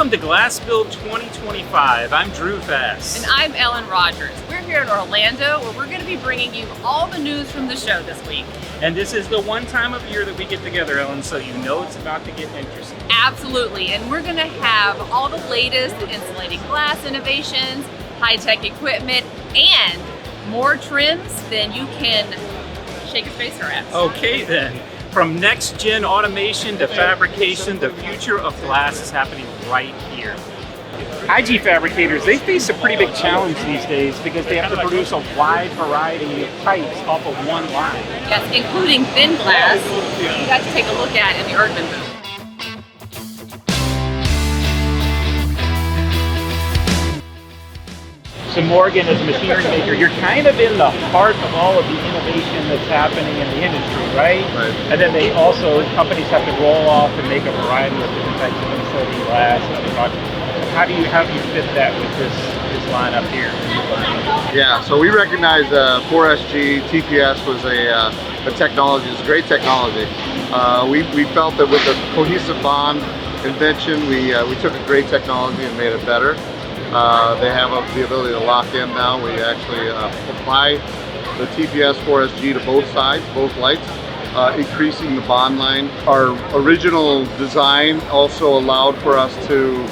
Welcome to GlassBuild 2025. I'm Drew Fass. And I'm Ellen Rogers. We're here in Orlando where we're going to be bringing you all the news from the show this week. And this is the one time of year that we get together, Ellen, so you know it's about to get interesting. Absolutely, and we're going to have all the latest in insulating glass innovations, high-tech equipment, and more trims than you can shake a spacer at. Okay then. From next-gen automation to fabrication, the future of glass is happening right here. IG fabricators, they face a pretty big challenge these days because they have to produce a wide variety of types off of one line. Yes, including thin glass. You got to take a look at in the Erdman booth. So Morgan, as a machinery maker, you're kind of in the heart of all of the innovation that's happening in the industry, right? Right. And then they also, companies have to roll off and make a variety of different types of insulating glass and other products. How do you fit that with this lineup here? Yeah, so we recognize 4SG TPS was a technology, it's a great technology. We felt that with the cohesive bond invention, we took a great technology and made it better. They have the ability to lock in now. We actually apply the TPS 4SG to both sides, both lights, increasing the bond line. Our original design also allowed for us to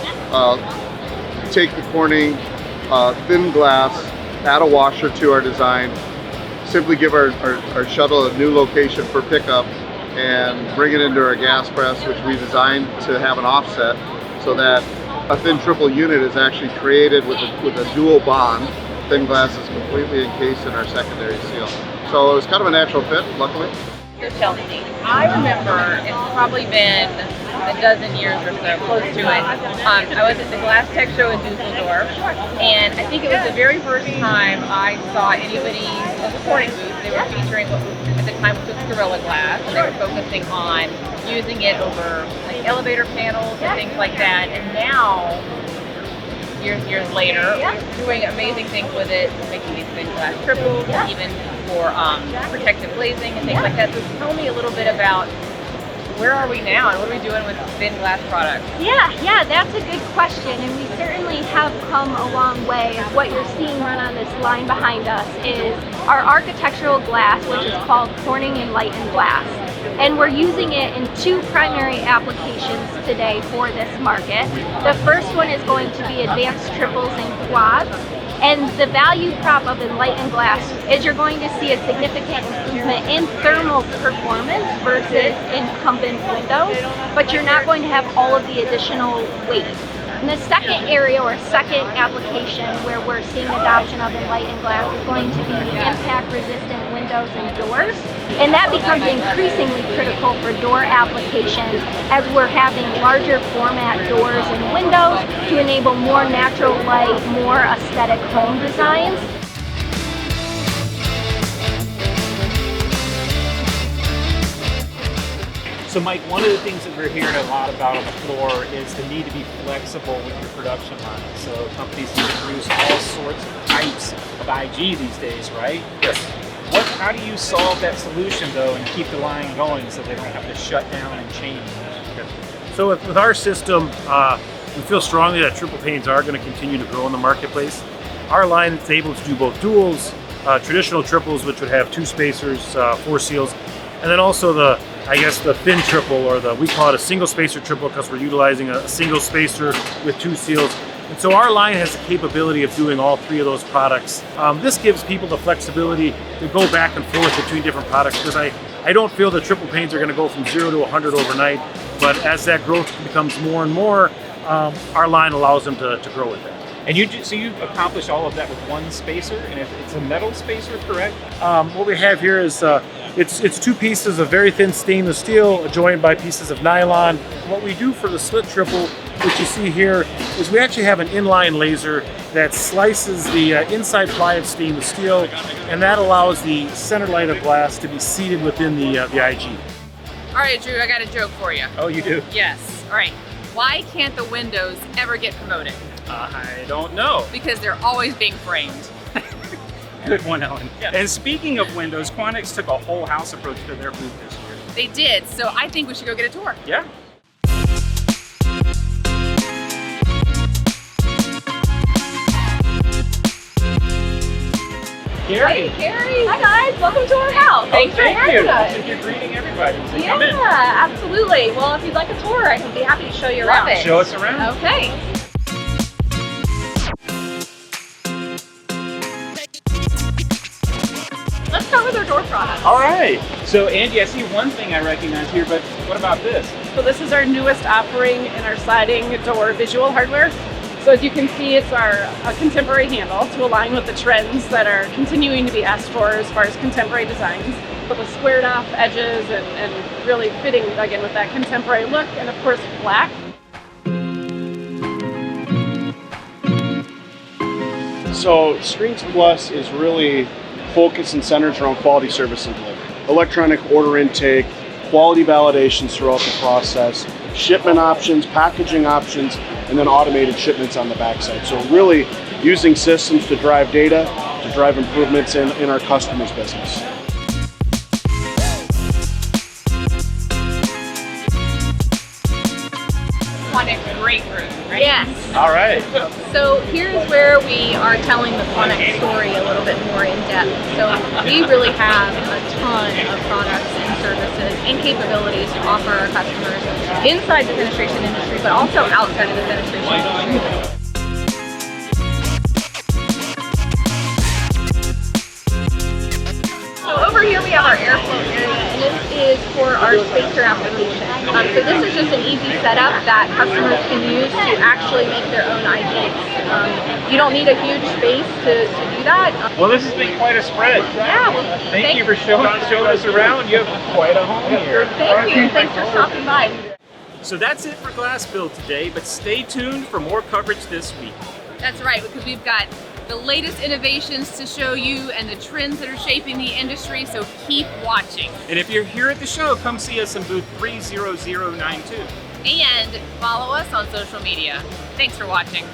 take the Corning thin glass, add a washer to our design, simply give our shuttle a new location for pickup, and bring it into our gas press, which we designed to have an offset so that a thin triple unit is actually created with a dual bond. Thin glass is completely encased in our secondary seal. So it was kind of a natural fit, luckily. So tell me, I remember it's probably been a dozen years or so, close to it. I was at the Glass Tech show in Dusseldorf, and I think it was the very first time I saw anybody at the Quanex booth. They were featuring what at the time was Gorilla Glass, and they were focusing on using it over like elevator panels and things like that. And now, years later, we're doing amazing things with it, making these thin glass triples, even for protective glazing and things like that. So tell me a little bit about where are we now and what are we doing with thin glass products? Yeah, that's a good question, and we certainly have come a long way. As what you're seeing run on this line behind us is our architectural glass, which is called Corning Enlightened Glass. And we're using it in two primary applications today for this market. The first one is going to be advanced triples and quads. And the value prop of Enlightened Glass is you're going to see a significant improvement in thermal performance versus incumbent windows, but you're not going to have all of the additional weight. And the second area or second application where we're seeing adoption of Enlightened Glass is going to be impact resistant windows and doors. And that becomes increasingly critical for door applications as we're having larger format doors and windows to enable more natural light, more aesthetic home designs. So Mike, one of the things that we're hearing a lot about on the floor is the need to be flexible with your production line. So companies need to produce all sorts of types of IG these days, right? Yes. How do you solve that solution though and keep the line going so they don't have to shut down and change? So with our system, we feel strongly that triple panes are going to continue to grow in the marketplace. Our line is able to do both duals, traditional triples, which would have two spacers, four seals, and then also the thin triple, or we call it a single spacer triple because we're utilizing a single spacer with two seals. And so our line has the capability of doing all three of those products. This gives people the flexibility to go back and forth between different products, because I don't feel that triple panes are going to go from 0 to 100 overnight, but as that growth becomes more and more, our line allows them to grow with that. And you accomplish all of that with one spacer, and it's a metal spacer, correct? What we have here is it's two pieces of very thin stainless steel joined by pieces of nylon. What we do for the slit triple, which you see here, is we actually have an inline laser that slices the inside ply of stainless steel, and that allows the center line of glass to be seated within the IG. All right, Drew, I got a joke for you. Oh, you do? Yes. All right. Why can't the windows ever get promoted? I don't know. Because they're always being framed. Good one, Ellen. Yeah. And speaking of windows, Quanex took a whole house approach to their booth this year. They did, so I think we should go get a tour. Yeah. Carrie. Hey, Carrie. Hi, guys. Welcome to our house. Thanks for having us. Thank you. You're greeting everybody. So Yeah, come in. absolutely. Well, if you'd like a tour, I can be happy to show you around. Show us around. Okay. Let's start with our door product. All right. So Angie, I see one thing I recognize here, but what about this? So this is our newest offering in our sliding door visual hardware. So as you can see, it's our contemporary handle to align with the trends that are continuing to be asked for as far as contemporary designs. With the squared off edges and really fitting again with that contemporary look, and of course black. So Screens Plus is really focused and centered around quality service and delivery. Electronic order intake, quality validations throughout the process, shipment options, packaging options, and then automated shipments on the backside. So really using systems to drive data, to drive improvements in our customers' business. Quanex great room, right? Yes. All right. So here's where we are telling the Quanex story a little bit more in depth. So we really have a ton of products and services and capabilities to offer our customers inside the fenestration industry, but also outside of the fenestration industry. So over here we have our airflow area, and this is for our spacer application. So this is just an easy setup that customers can use to actually make their own IDs. You don't need a huge space to do that. Well, this has been quite a spread. Yeah, well, Thank you for showing us around. You have quite a home here. Thank you. Thanks for stopping by. So that's it for GlassBuild today, but stay tuned for more coverage this week. That's right, because we've got the latest innovations to show you and the trends that are shaping the industry, so keep watching. And if you're here at the show, come see us in booth 30092. And follow us on social media. Thanks for watching.